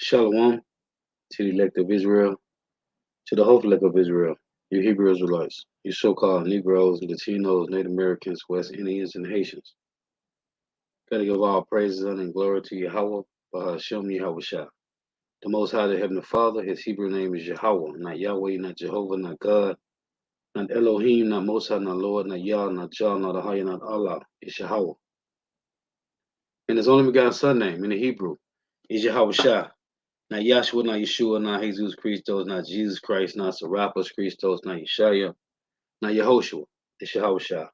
Shalom to the elect of Israel, to the whole elect of Israel, you Hebrew Israelites, you so-called Negroes, Latinos, Native Americans, West Indians, and Haitians. Gotta give all praises and glory to Yahweh, Bahashem Yahweh Shah. The Most High, the Heavenly Father, his Hebrew name is Yahweh, not Yahweh, not Jehovah, not God, not Elohim, not Most High, not Lord, not Yah, not Jah, not Ahaya, not Allah. It's Yahweh. And his only begotten son name in the Hebrew is Yahweh Shah. Not Yahshua, not Yeshua, not Jesus Christos, not Jesus Christ, not Serapis Christos, not Yeshaya, not Yehoshua. It's Yahweh Shah.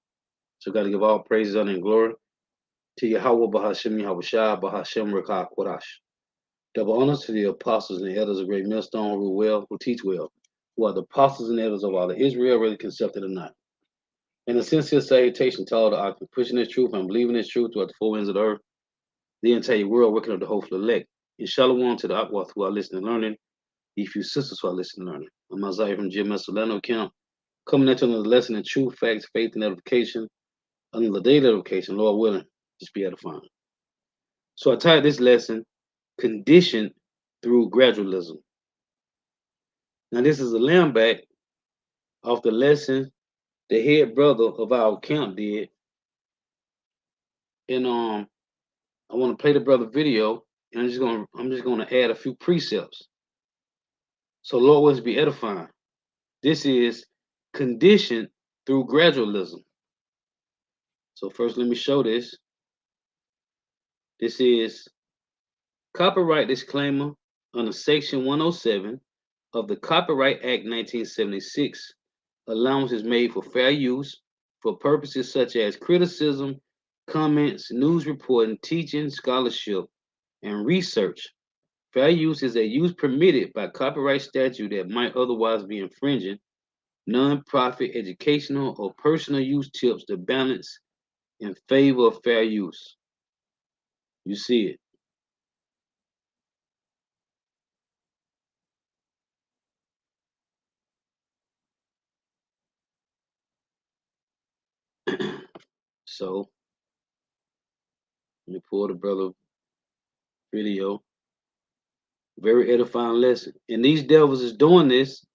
So got to give all praises, honor, and glory to Yahweh Bahashem Yahweh Shah, Bahashem Rekah Kodash. Double honors to the apostles and the elders of Great Millstone who rule well, who teach well, who are the apostles and elders of all of Israel, whether concepted or not. And a sincere salutation to all the occupants pushing this truth and believing this truth throughout the four winds of the earth, the entire world, working of the hopeful elect. And shalom to the Akwath who are listening and learning, the few sisters who are listening and learning. I'm Isaiah from GMS Orlando Camp, coming into another lesson in truth, facts, faith, and edification, another day of edification, Lord willing, just be edifying. So I titled this lesson, Conditioned Through Gradualism. Now this is a lamb back off the lesson the head brother of our camp did. And I want to play the brother video, and I'm just gonna add a few precepts. So Lord willing to be edifying. This is conditioned through gradualism. So first let me show this. This is copyright disclaimer under Section 107 of the Copyright Act 1976. Allowance is made for fair use for purposes such as criticism, comments, news reporting, teaching, scholarship, and research. Fair use is a use permitted by copyright statute that might otherwise be infringing non-profit educational or personal use tips to balance in favor of fair use. You see it. So let me pull the brother video. Very edifying lesson. And these devils is doing this.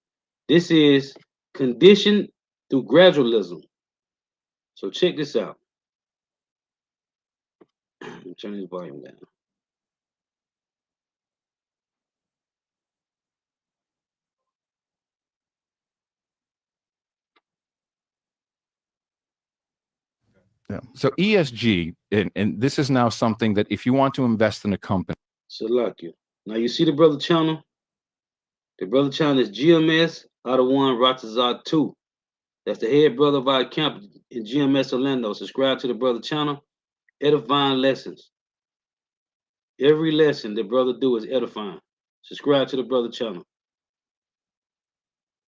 This is conditioned through gradualism. So check this out. Let me turn this volume down. Yeah. So ESG, and this is now something that if you want to invest in a company. So like you. Now you see the brother channel? The brother channel is GMS out of one Ratazar 2. That's the head brother of our camp in GMS Orlando. Subscribe to the brother channel. Edifying lessons. Every lesson the brother do is edifying. Subscribe to the brother channel.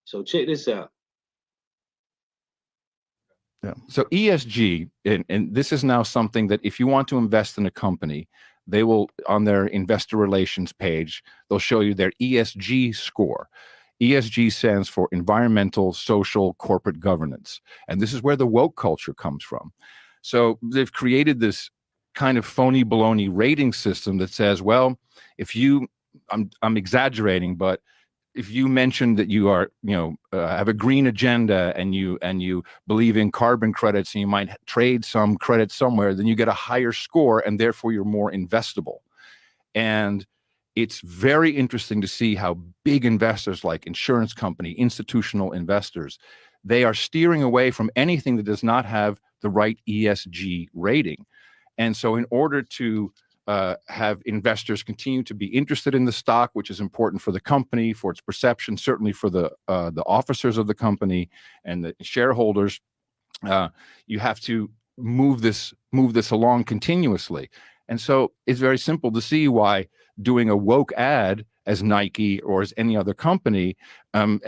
So check this out. Yeah. So ESG, and this is now something that if you want to invest in a company, they will, on their investor relations page, they'll show you their ESG score. ESG stands for environmental, social, corporate governance. And this is where the woke culture comes from. So they've created this kind of phony baloney rating system that says, well, if you, I'm exaggerating, but if you mention that you are, have a green agenda and you believe in carbon credits and you might trade some credits somewhere, then you get a higher score and therefore you're more investable. And it's very interesting to see how big investors like insurance company, institutional investors, they are steering away from anything that does not have the right ESG rating. And so in order to have investors continue to be interested in the stock, which is important for the company, for its perception, certainly for the officers of the company and the shareholders, you have to move this along continuously. And so it's very simple to see why doing a woke ad as Nike or as any other company, and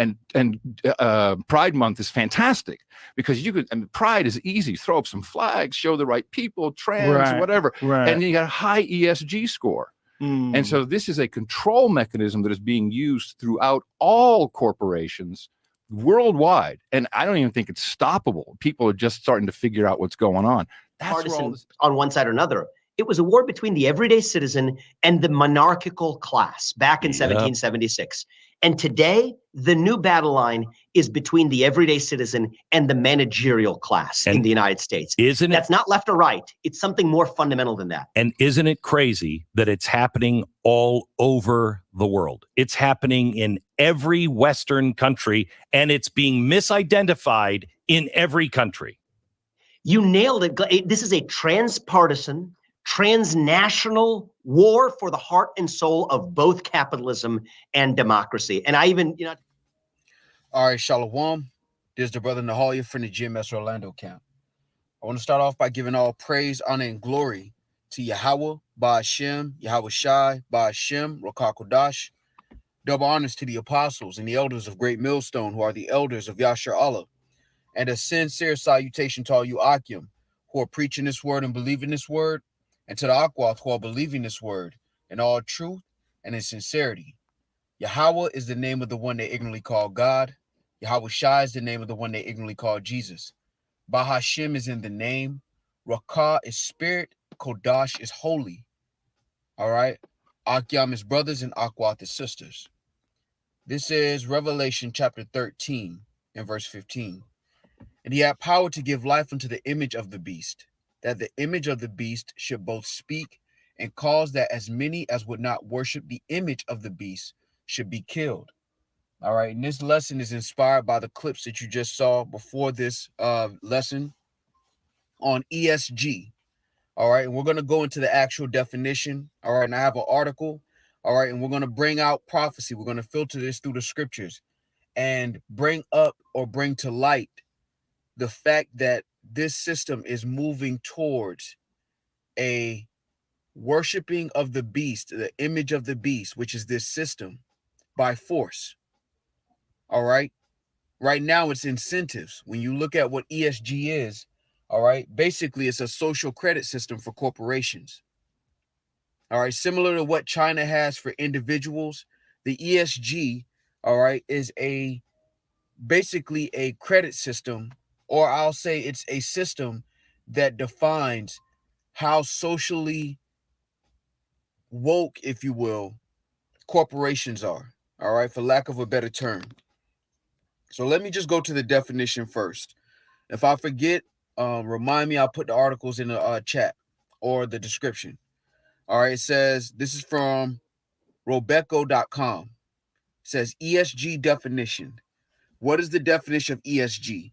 Pride Month is fantastic because you could, and Pride is easy, throw up some flags, show the right people, trans, whatever, and you got a high ESG score. And so this is a control mechanism that is being used throughout all corporations worldwide. And I don't even think it's stoppable. People are just starting to figure out what's going on. That's partisan on one side or another. It was a war between the everyday citizen and the monarchical class back in 1776. And today, the new battle line is between the everyday citizen and the managerial class in the United States. That's not left or right. It's something more fundamental than that. And isn't it crazy that it's happening all over the world? It's happening in every Western country, and it's being misidentified in every country. You nailed it. This is a transpartisan, transnational war for the heart and soul of both capitalism and democracy. And I even, All right, Shalom. This is the brother Nahalia from the GMS Orlando camp. I want to start off by giving all praise, honor, and glory to Yahweh, Ba'ashem, Yahweh Shai, Ba'ashem, Rokakodash. Double honors to the apostles and the elders of Great Millstone, who are the elders of Yasher Allah. And a sincere salutation to all you Akim, who are preaching this word and believing this word, and to the Akwath, who are believing this word in all truth and in sincerity. Yahweh is the name of the one they ignorantly call God. Yahweh Shai is the name of the one they ignorantly call Jesus. Bahashim is in the name. Rakah is spirit. Kodash is holy. All right. Akyam is brothers and Akwath is sisters. This is Revelation chapter 13 and verse 15. And he had power to give life unto the image of the beast, that the image of the beast should both speak and cause that as many as would not worship the image of the beast should be killed. All right. And this lesson is inspired by the clips that you just saw before this lesson on ESG. All right. And we're going to go into the actual definition. All right. And I have an article. All right. And we're going to bring out prophecy. We're going to filter this through the scriptures and bring up or bring to light the fact that this system is moving towards a worshiping of the beast, the image of the beast, which is this system, by force. All right. Right now, it's incentives. When you look at what ESG is, all right, basically, it's a social credit system for corporations. All right. Similar to what China has for individuals, the ESG, all right, is basically a credit system, or I'll say it's a system that defines how socially woke, if you will, corporations are. All right, for lack of a better term. So let me just go to the definition first. If I forget, remind me, I'll put the articles in the chat or the description. All right, it says, this is from Robeco.com. It says ESG definition. What is the definition of ESG?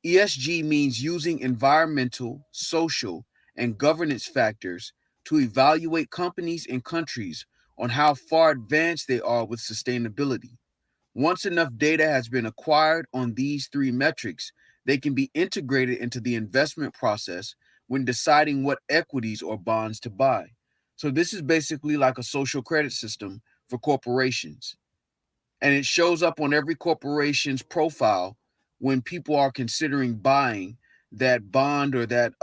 ESG means using environmental, social, and governance factors to evaluate companies and countries on how far advanced they are with sustainability. Once enough data has been acquired on these three metrics, they can be integrated into the investment process when deciding what equities or bonds to buy. So this is basically like a social credit system for corporations. And it shows up on every corporation's profile when people are considering buying that bond or that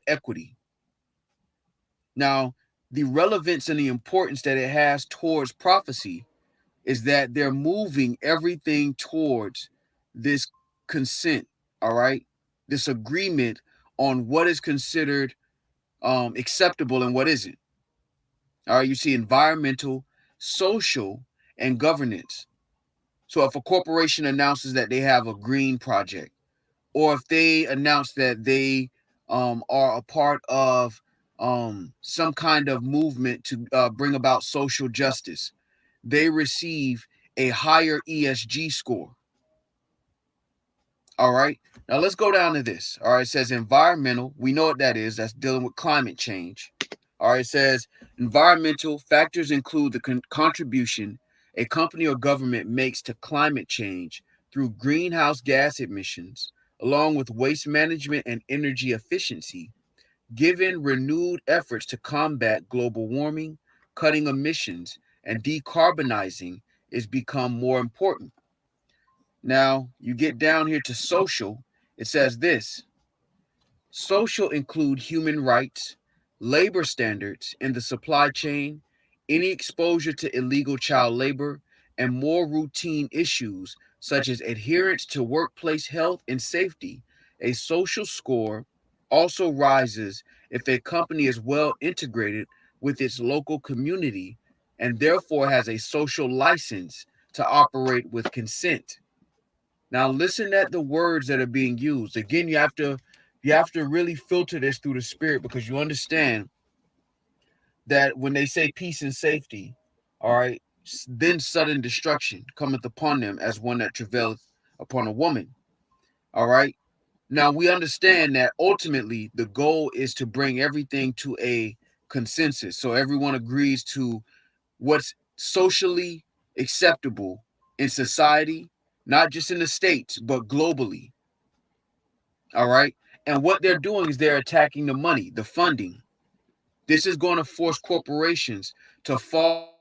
equity. Now, the relevance and the importance that it has towards prophecy is that they're moving everything towards this consent, all right? This agreement on what is considered acceptable and what isn't. All right, you see environmental, social, and governance. So if a corporation announces that they have a green project, or if they announce that they are a part of some kind of movement to bring about social justice, they receive a higher ESG score. All right. Now let's go down to this. All right. It says environmental. We know what that is. That's dealing with climate change. All right. It says environmental factors include the contribution a company or government makes to climate change through greenhouse gas emissions, along with waste management and energy efficiency. Given renewed efforts to combat global warming, cutting emissions, and decarbonizing is become more important. Now, you get down here to social, it says this. Social include human rights, labor standards in the supply chain, any exposure to illegal child labor, and more routine issues such as adherence to workplace health and safety. A social score also rises if a company is well integrated with its local community and therefore has a social license to operate with consent. Now listen at the words that are being used. Again, you have to really filter this through the spirit, because you understand that when they say peace and safety, all right, then sudden destruction cometh upon them as one that travaileth upon a woman. All right. Now we understand that ultimately the goal is to bring everything to a consensus. So everyone agrees to what's socially acceptable in society, not just in the States, but globally. All right. And what they're doing is they're attacking the money, the funding. This is going to force corporations to fall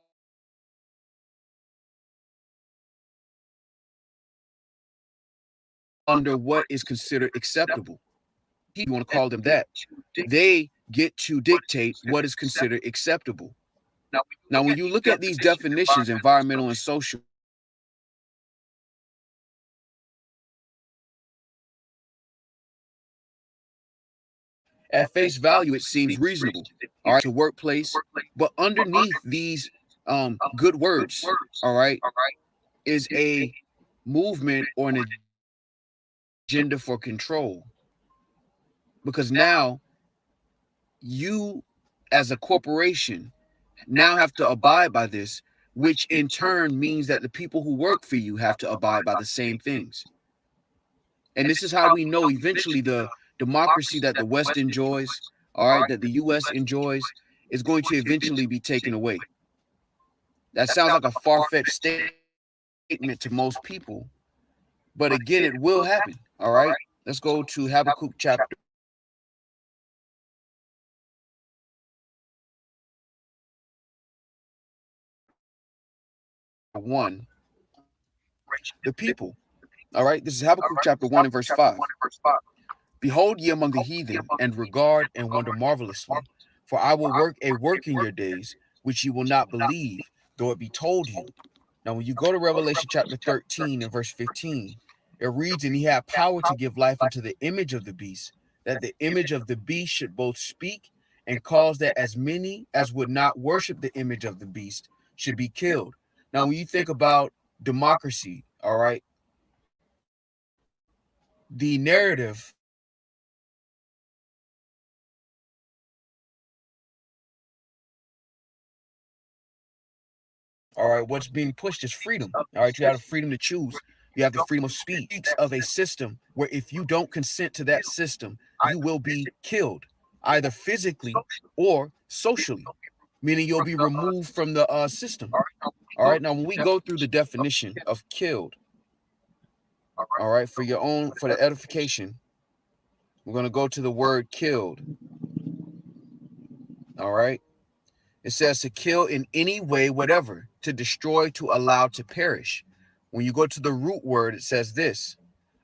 under what is considered acceptable. You want to call them that. They get to dictate what is considered acceptable. Now, when you look at these definitions, environmental and social, at face value, it seems reasonable, all right, to workplace. But underneath these good words, all right, is a movement or an agenda for control. Because now you, as a corporation, now have to abide by this, which in turn means that the people who work for you have to abide by the same things. And this is how we know eventually the democracy that the West enjoys, all right, that the US enjoys, is going to eventually be taken away. That sounds like a far-fetched statement to most people, but again, it will happen. All right. Let's go to Habakkuk chapter 1. The people. All right. This is Habakkuk chapter 1 and verse 5. Behold ye among the heathen, and regard and wonder marvelously. For I will work a work in your days, which you will not believe, though it be told you. Now, when you go to Revelation chapter 13 and verse 15, it reads, and he had power to give life unto the image of the beast, that the image of the beast should both speak and cause that as many as would not worship the image of the beast should be killed. Now, when you think about democracy, all right, the narrative, all right, what's being pushed is freedom. All right, you have the freedom to choose. You have the freedom of speech. It speaks of a system where if you don't consent to that system, you will be killed, either physically or socially, meaning you'll be removed from the system. All right, now when we go through the definition of killed, all right, for the edification, we're going to go to the word killed. All right. It says to kill in any way, whatever, to destroy, to allow to perish. When you go to the root word, it says this,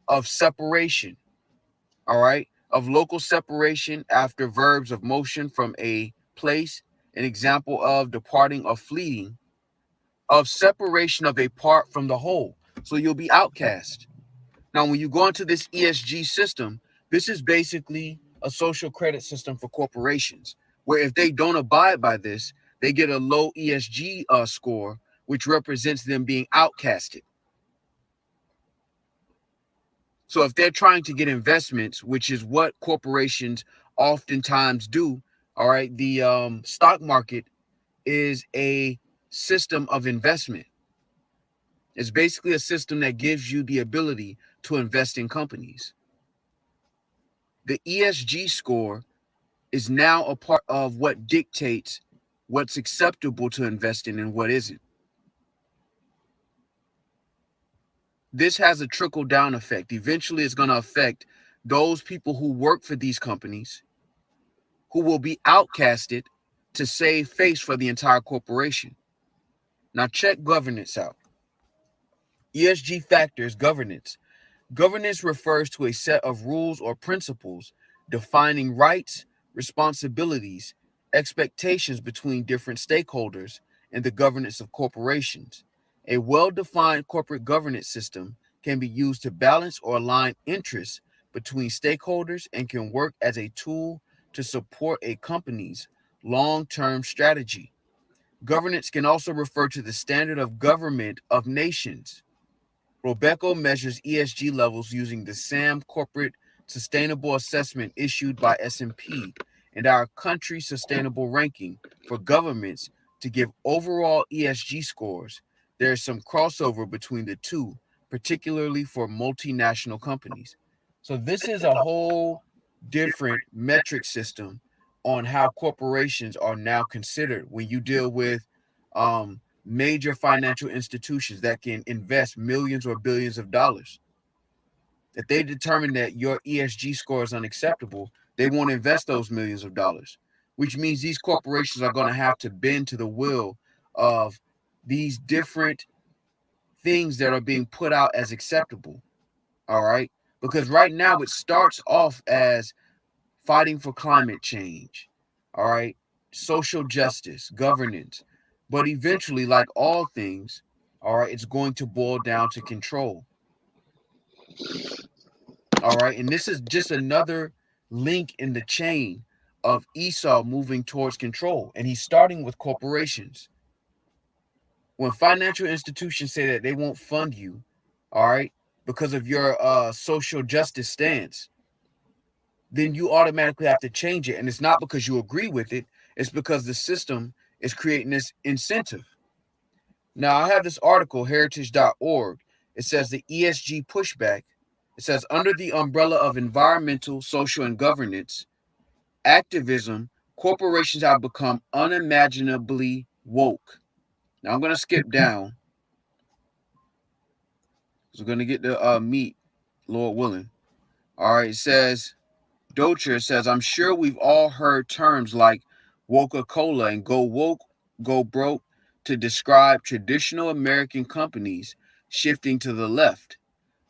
of separation, all right, of local separation after verbs of motion from a place, an example of departing or fleeing, of separation of a part from the whole. So you'll be outcast. Now, when you go into this ESG system, this is basically a social credit system for corporations, where if they don't abide by this, they get a low ESG score, which represents them being outcasted. So if they're trying to get investments, which is what corporations oftentimes do, all right, the stock market is a system of investment. It's basically a system that gives you the ability to invest in companies. The ESG score is now a part of what dictates what's acceptable to invest in and what isn't. This has a trickle down effect. Eventually, it's going to affect those people who work for these companies who will be outcasted to save face for the entire corporation. Now, check governance out. ESG factors governance. Governance refers to a set of rules or principles defining rights, responsibilities, expectations between different stakeholders in the governance of corporations. A well-defined corporate governance system can be used to balance or align interests between stakeholders and can work as a tool to support a company's long-term strategy. Governance can also refer to the standard of government of nations. Robeco measures ESG levels using the SAM Corporate Sustainable Assessment issued by S&P and our country sustainable ranking for governments to give overall ESG scores. There is some crossover between the two, particularly for multinational companies. So this is a whole different metric system on how corporations are now considered when you deal with major financial institutions that can invest millions or billions of dollars. If they determine that your ESG score is unacceptable, they won't invest those millions of dollars, which means these corporations are going to have to bend to the will of these different things that are being put out as acceptable. All right. Because right now it starts off as fighting for climate change. All right. Social justice, governance. But eventually, like all things, all right, it's going to boil down to control. All right. And this is just another link in the chain of Esau moving towards control. And he's starting with corporations. When financial institutions say that they won't fund you, all right, because of your social justice stance, then you automatically have to change it. And it's not because you agree with it, it's because the system is creating this incentive. Now, I have this article, heritage.org. It says the ESG pushback. It says, under the umbrella of environmental, social, and governance activism, corporations have become unimaginably woke. Now, I'm going to skip down. So we're going to get the meat, Lord willing. All right, it says, Docher says, I'm sure we've all heard terms like Coca-Cola and go woke, go broke to describe traditional American companies shifting to the left.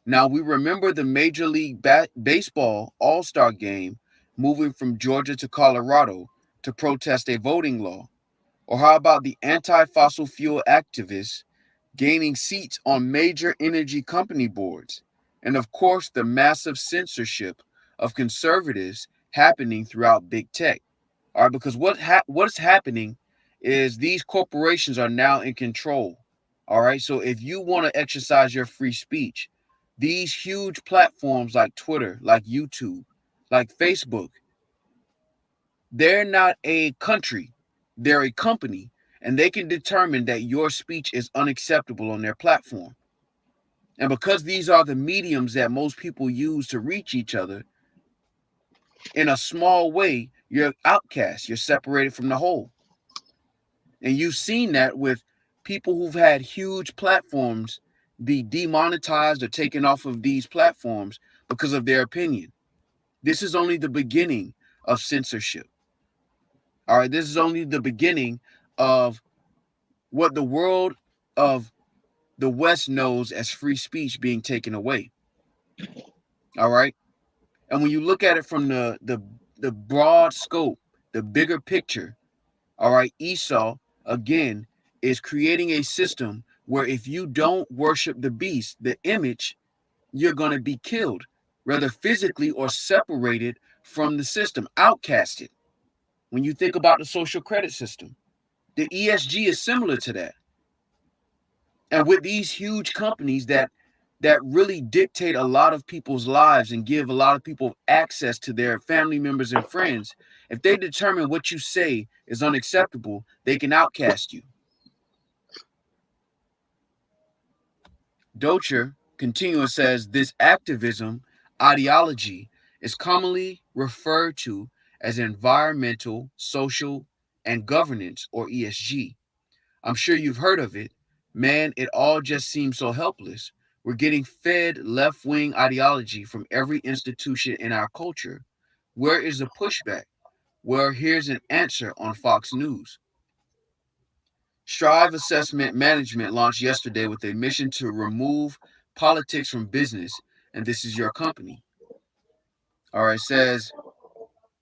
Now, we remember the Major League Baseball All-Star game moving from Georgia to Colorado to protest a voting law. Or how about the anti-fossil fuel activists gaining seats on major energy company boards? And of course, the massive censorship of conservatives happening throughout big tech. All right, because what's happening is these corporations are now in control. All right, so if you want to exercise your free speech, these huge platforms like Twitter, like YouTube, like Facebook, they're not a country, they're a company, and they can determine that your speech is unacceptable on their platform. And because these are the mediums that most people use to reach each other, in a small way, you're outcast, you're separated from the whole. And you've seen that with people who've had huge platforms be demonetized or taken off of these platforms because of their opinion. This is only the beginning of censorship. All right, this is only the beginning of what the world of the West knows as free speech being taken away. All right. And when you look at it from the broad scope, the bigger picture, all right, Esau, again, is creating a system where if you don't worship the beast, the image, you're going to be killed, whether physically or separated from the system, outcasted. When you think about the social credit system, the ESG is similar to that. And with these huge companies that really dictate a lot of people's lives and give a lot of people access to their family members and friends, if they determine what you say is unacceptable, they can outcast you. Docher continuing says this activism ideology is commonly referred to as environmental, social, and governance, or ESG. I'm sure you've heard of it. Man, it all just seems so helpless. We're getting fed left-wing ideology from every institution in our culture. Where is the pushback? Well, here's an answer on Fox News. Strive Assessment Management launched yesterday with a mission to remove politics from business, and this is your company. All right, it says,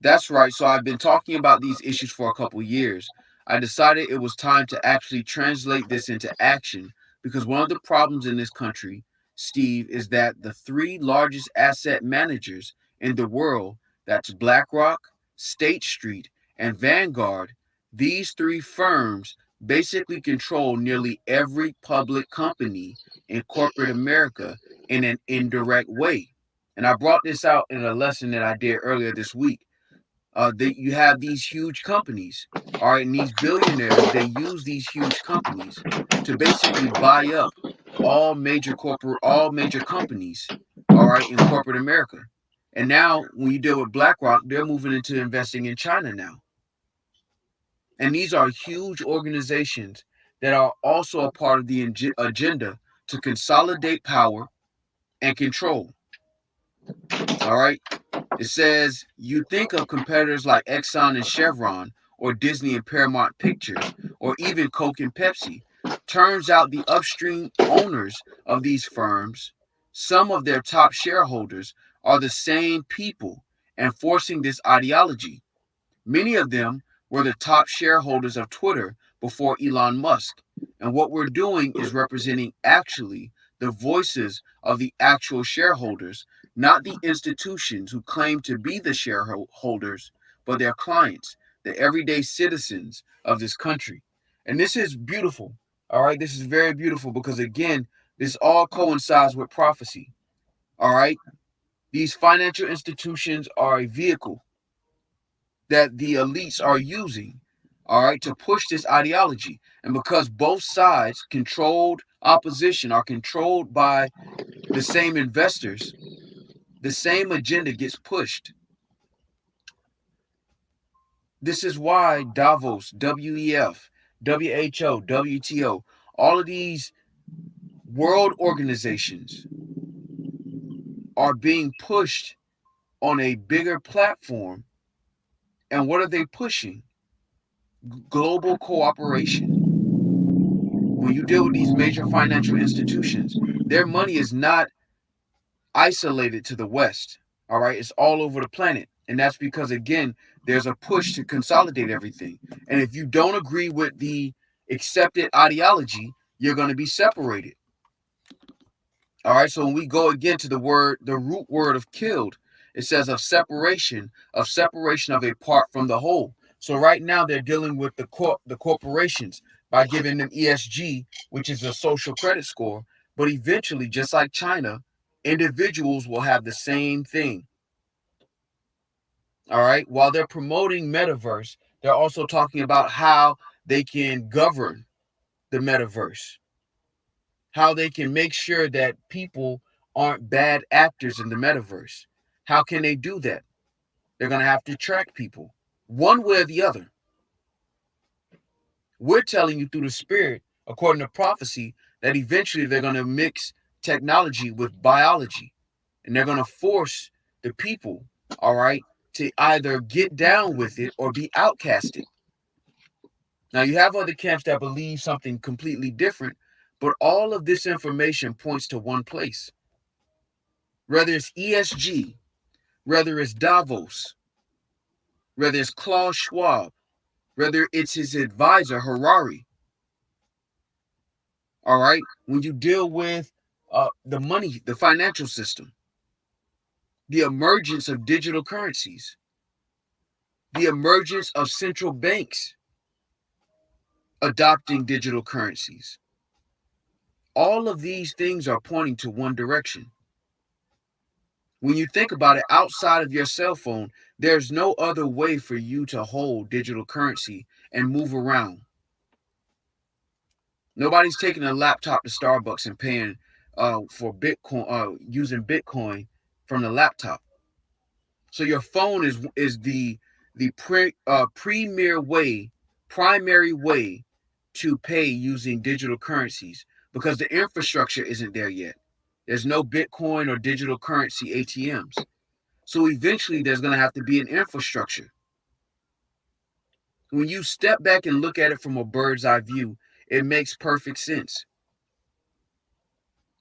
that's right. So I've been talking about these issues for a couple years. I decided it was time to actually translate this into action because one of the problems in this country Steve, is that the three largest asset managers in the world, that's BlackRock, State Street, and Vanguard, these three firms basically control nearly every public company in corporate America in an indirect way. And I brought this out in a lesson that I did earlier this week. You have these huge companies, all right, and these billionaires, they use these huge companies to basically buy up all major companies, all right, in corporate America. And now when you deal with BlackRock, they're moving into investing in China now. And these are huge organizations that are also a part of the agenda to consolidate power and control. All right. It says you think of competitors like Exxon and Chevron, or Disney and Paramount Pictures, or even Coke and Pepsi. Turns out the upstream owners of these firms, some of their top shareholders, are the same people enforcing this ideology. Many of them were the top shareholders of Twitter before Elon Musk. And what we're doing is representing actually the voices of the actual shareholders, not the institutions who claim to be the shareholders, but their clients, the everyday citizens of this country. And this is beautiful. All right. This is very beautiful because, again, this all coincides with prophecy. All right. These financial institutions are a vehicle that the elites are using, all right, to push this ideology. And because both sides, controlled opposition, are controlled by the same investors, the same agenda gets pushed. This is why Davos, WEF, WHO, WTO, all of these world organizations are being pushed on a bigger platform. And what are they pushing? Global cooperation. When you deal with these major financial institutions, their money is not isolated to the West. All right. It's all over the planet. And that's because, again, there's a push to consolidate everything. And if you don't agree with the accepted ideology, you're going to be separated. All right. So when we go again to the root word of killed, it says of separation of a part from the whole. So right now they're dealing with the corporations by giving them ESG, which is a social credit score. But eventually, just like China, individuals will have the same thing. All right. While they're promoting metaverse, they're also talking about how they can govern the metaverse, how they can make sure that people aren't bad actors in the metaverse. How can they do that? They're going to have to track people one way or the other. We're telling you through the spirit, according to prophecy, that eventually they're going to mix technology with biology, and they're going to force the people, all right, to either get down with it or be outcasted. Now, you have other camps that believe something completely different, but all of this information points to one place. Whether it's ESG, whether it's Davos, whether it's Klaus Schwab, whether it's his advisor, Harari. All right. When you deal with the money, the financial system, the emergence of digital currencies, the emergence of central banks adopting digital currencies, all of these things are pointing to one direction. When you think about it, outside of your cell phone, there's no other way for you to hold digital currency and move around. Nobody's taking a laptop to Starbucks and paying for Bitcoin, using Bitcoin from the laptop. So your phone is the primary way to pay using digital currencies, because the infrastructure isn't there yet. There's no Bitcoin or digital currency ATMs. So eventually there's going to have to be an infrastructure. When you step back and look at it from a bird's eye view, it makes perfect sense.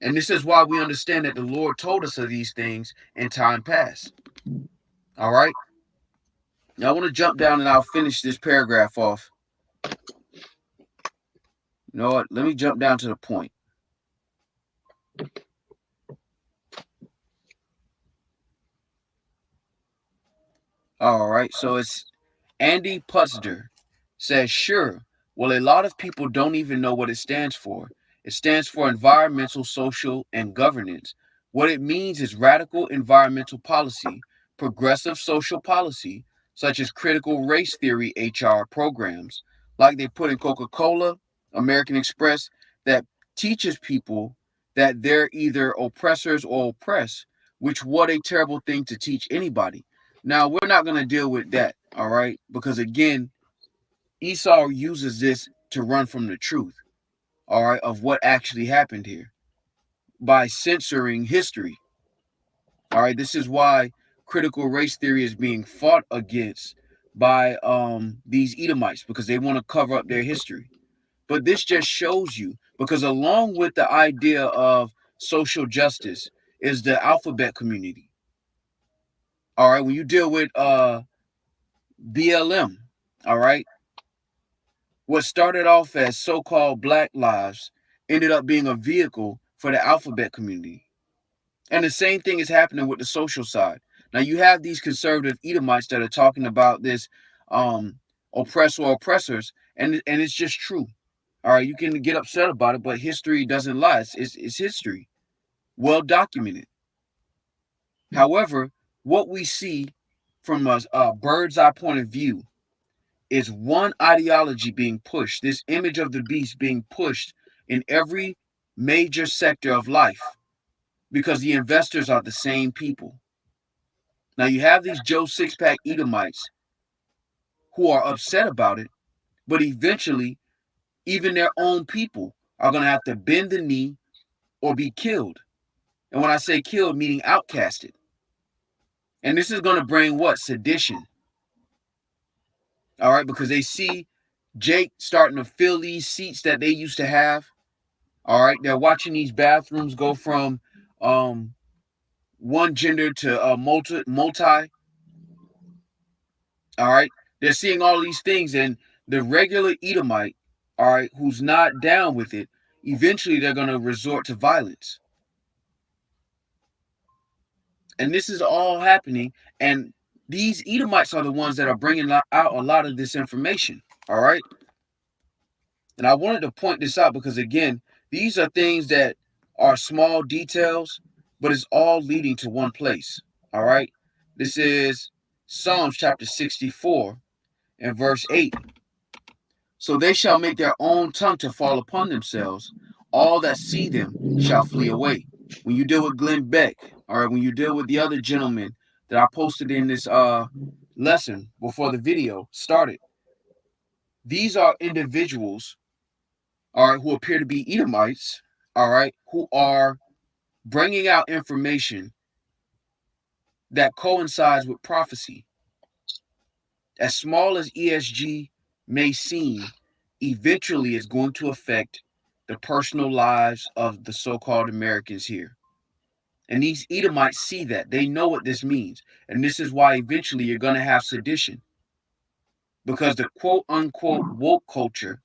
And this is why we understand that the Lord told us of these things in time past. All right. Now I want to jump down and I'll finish this paragraph off. You know what? Let me jump down to the point. right, so it's Andy Putzder says, sure, well, a lot of people don't even know what it stands for. It stands for environmental, social, and governance. What it means is radical environmental policy, progressive social policy, such as critical race theory HR programs, like they put in Coca-Cola, American Express, that teaches people that they're either oppressors or oppressed, which what a terrible thing to teach anybody. Now, we're not going to deal with that, all right? Because again, Esau uses this to run from the truth, all right, of what actually happened here by censoring history. All right, this is why critical race theory is being fought against by these Edomites, because they want to cover up their history. But this just shows you, because along with the idea of social justice is the alphabet community. All right, when you deal with BLM, all right, what started off as so-called Black lives ended up being a vehicle for the alphabet community. And the same thing is happening with the social side. Now you have these conservative Edomites that are talking about this oppressor or oppressors, and it's just true. All right, you can get upset about it, but history doesn't lie. It's history, well documented. However, what we see from a bird's eye point of view is one ideology being pushed, this image of the beast being pushed in every major sector of life, because the investors are the same people. Now you have these Joe Sixpack Edomites who are upset about it, but eventually even their own people are going to have to bend the knee or be killed. And when I say killed, meaning outcasted. And this is going to bring what? Sedition. All right, because they see Jake starting to fill these seats that they used to have. All right, they're watching these bathrooms go from one gender to multi. All right, they're seeing all these things, and the regular Edomite, all right, who's not down with it, eventually they're going to resort to violence. And this is all happening, and these Edomites are the ones that are bringing out a lot of this information. All right, and I wanted to point this out because again, these are things that are small details, but it's all leading to one place. All right, this is Psalms chapter 64 and verse 8. So they shall make their own tongue to fall upon themselves. All that see them shall flee away. When you deal with Glenn Beck, or when you deal with the other gentleman that I posted in this lesson before the video started, these are individuals, all right, who appear to be Edomites, all right, who are bringing out information that coincides with prophecy. As small as ESG may seem, eventually it's going to affect the personal lives of the so-called Americans here. And these Edomites see that. They know what this means. And this is why eventually you're going to have sedition. Because the quote-unquote woke culture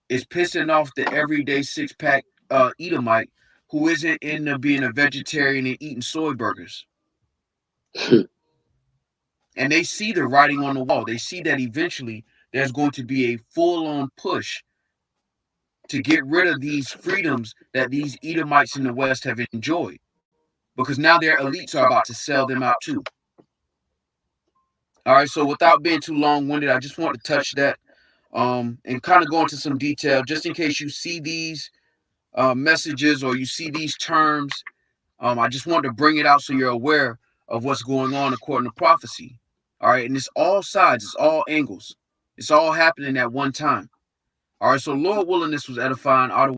is pissing off the everyday six-pack Edomite who isn't into being a vegetarian and eating soy burgers. And they see the writing on the wall. They see that eventually there's going to be a full-on push to get rid of these freedoms that these Edomites in the West have enjoyed. Because now their elites are about to sell them out too. All right, so without being too long-winded, I just want to touch that and kind of go into some detail just in case you see these messages or you see these terms. I just wanted to bring it out so you're aware of what's going on according to prophecy. All right, and it's all sides, it's all angles. It's all happening at one time. All right, so Lord willing, this was edifying.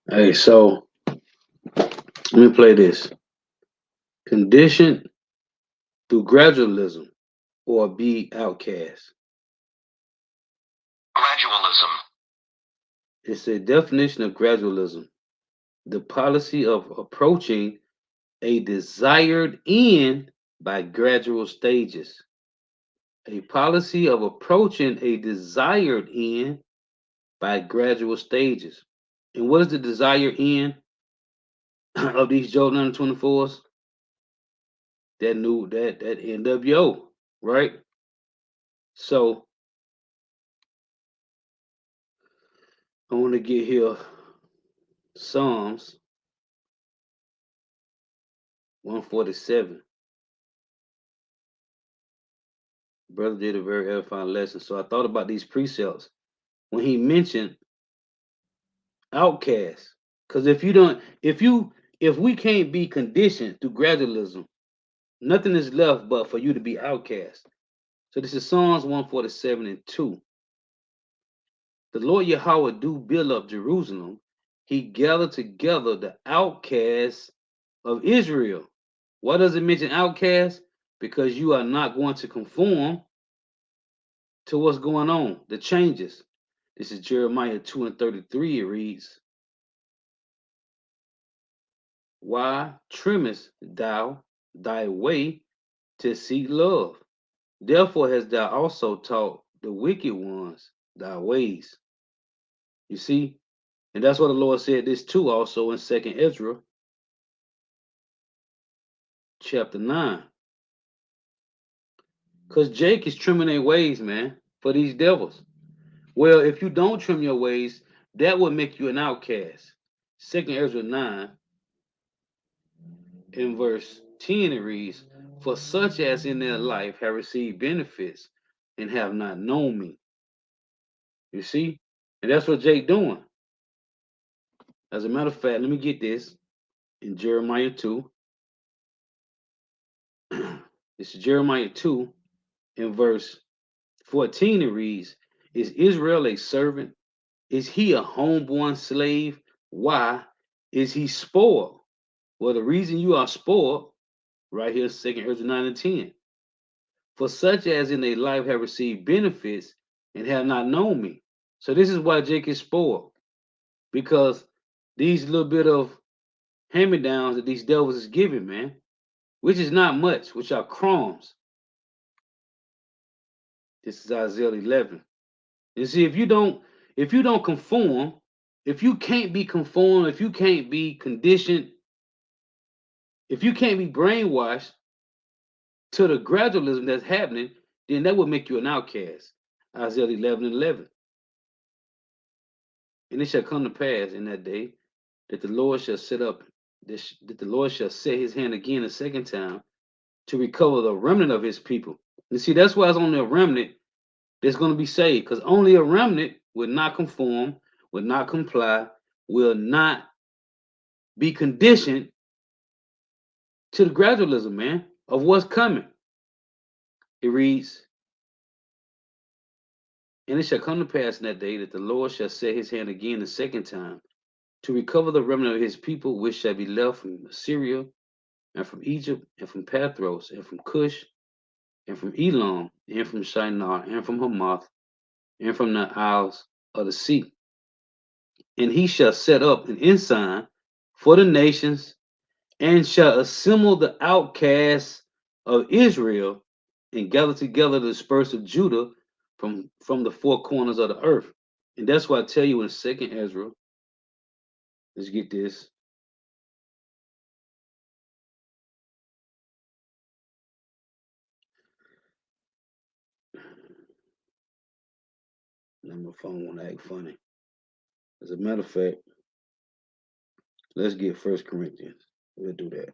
Hey, so let me play this. Conditioned through gradualism or be outcast. Gradualism. It's a definition of gradualism, the policy of approaching a desired end by gradual stages. A policy of approaching a desired end by gradual stages. And what is the desired end of these Jordan 124s? That NWO. right? So I want to get here Psalms 147. Brother did a very edifying lesson. So I thought about these precepts when he mentioned outcasts. Because if we can't be conditioned through gradualism, nothing is left but for you to be outcast. So this is Psalms 147 and 2. The Lord Yahweh do build up Jerusalem. He gathered together the outcasts of Israel. Why does it mention outcasts? Because you are not going to conform to what's going on, the changes. This is Jeremiah 2 and 33. It reads, why trimmest thou thy way to seek love? Therefore hast thou also taught the wicked ones thy ways. You see? And that's what the Lord said this too also in 2nd Ezra chapter 9. Because Jake is trimming their ways, man, for these devils. Well, if you don't trim your ways, that will make you an outcast. 2nd Ezra 9 in verse 10 it reads, for such as in their life have received benefits and have not known me. You see? And that's what Jake doing. As a matter of fact, let me get this in Jeremiah 2. This is Jeremiah 2 in verse 14 it reads, is Israel a servant? Is he a homeborn slave? Why is he spoiled? Well, the reason you are spoiled, right here, 2nd Ezra 9 and 10. For such as in their life have received benefits and have not known me. So this is why Jake is spoiled. Because these little bit of hand-me-downs that these devils is giving, man, which is not much, which are crumbs. This is Isaiah 11. And see, if you don't conform, if you can't be conformed, if you can't be conditioned, if you can't be brainwashed to the gradualism that's happening, then that will make you an outcast. Isaiah 11 and 11. And it shall come to pass in that day that the Lord shall that the Lord shall set his hand again a second time to recover the remnant of his people. You see, that's why it's only a remnant that's going to be saved, because only a remnant will not conform, will not comply, will not be conditioned to the gradualism, man, of what's coming. It reads, and it shall come to pass in that day that the Lord shall set his hand again the second time to recover the remnant of his people, which shall be left from Assyria, and from Egypt, and from Pathros, and from Cush, and from Elam, and from Shinar, and from Hamath, and from the isles of the sea. And he shall set up an ensign for the nations, and shall assemble the outcasts of Israel, and gather together the dispersed of Judah from the four corners of the earth. And that's why I tell you in 2nd Ezra, let's get this. Now my phone want to act funny. As a matter of fact, let's get 1 Corinthians. We'll do that.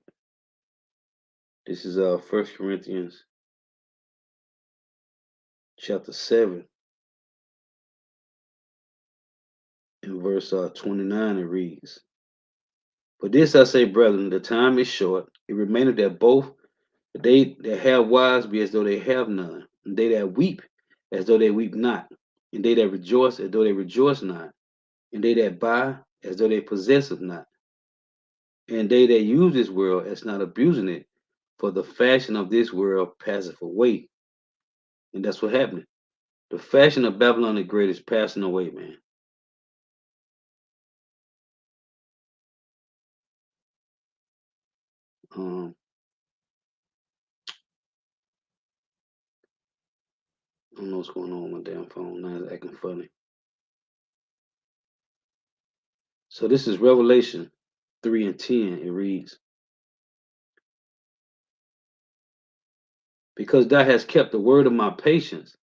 This is 1 Corinthians chapter 7 in verse 29. It reads, for this I say, brethren, the time is short. It remaineth that both they that have wives be as though they have none, and they that weep as though they weep not, and they that rejoice as though they rejoice not, and they that buy as though they possess it not, and they that use this world as not abusing it, for the fashion of this world passeth away. And that's what happened. The fashion of Babylon the Great is passing away, man. I don't know what's going on with my damn phone. Now it's acting funny. So this is Revelation 3 and 10. It reads, because thou hast kept the word of my patience.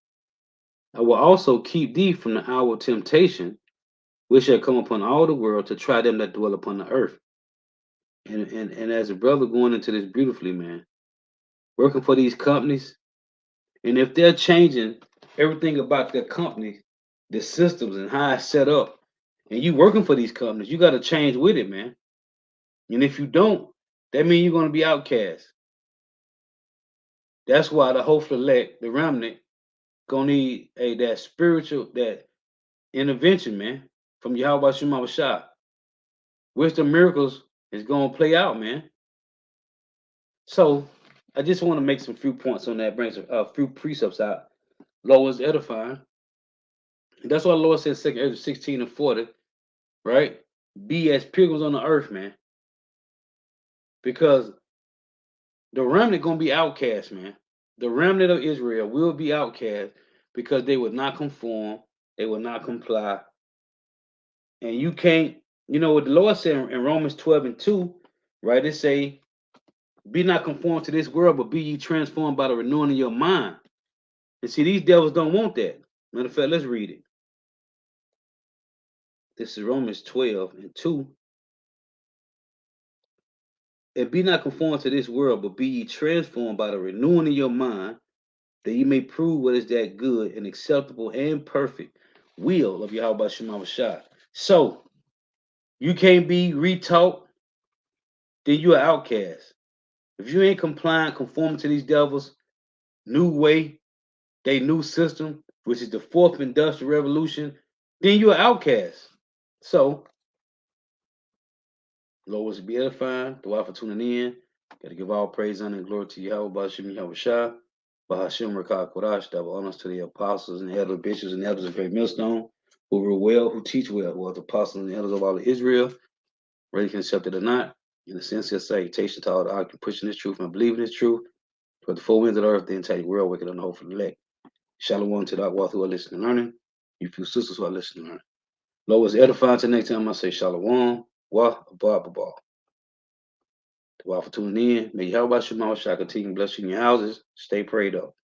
I will also keep thee from the hour of temptation, which shall come upon all the world to try them that dwell upon the earth. And as a brother going into this beautifully, man, working for these companies, and if they're changing everything about their company, the systems and how it's set up, and you working for these companies, you got to change with it, man. And if you don't, that means you're going to be outcast. That's why the hopeful elect, the remnant, gonna need that spiritual, that intervention, man, from Yahweh Shema Shah, which the miracles is gonna play out, man. So I just want to make some few points on that, bring a few precepts out. Lord is edifying. That's why the Lord said, 2 Ezra 16 and 40, right? Be as pilgrims on the earth, man. Because the remnant gonna be outcast, man. The remnant of Israel will be outcast because they would not conform, they would not comply. And you can't, you know what the Lord said in Romans 12 and 2, right? It say, be not conformed to this world, but be ye transformed by the renewing of your mind. And see, these devils don't want that. Matter of fact, let's read it. This is Romans 12 and 2. And be not conformed to this world, but be ye transformed by the renewing of your mind, that ye may prove what is that good and acceptable and perfect will of Yahweh Shema Shah. So, you can't be retaught, then you're an outcast. If you ain't compliant, conforming to these devils' new way, they new system, which is the fourth industrial revolution, then you're an outcast. So, Lord was be edifying. The wife for tuning in. Got to give all praise, honor, and glory to Yahweh, Bashim, Yahweh Shah, Bahashim, Rakah, Kodash, double honors to the apostles and elders, bishops, and elders of Great Millstone, who rule well, who teach well, who are the apostles and elders of all of Israel, whether you can accept it or not. In the sincere salutation to all the occupant pushing this truth and believing this truth. For the four winds of the earth, the entire world, wicked and hopeful elect. Shalom to the Akwath who are listening and learning. You few sisters who are listening and learning. Lord was edifying till next time I say Shalom, Wah, Abba, Abba. To all for tuning in. May Yahweh Shema Shah continue blessing your houses. Stay prayed up.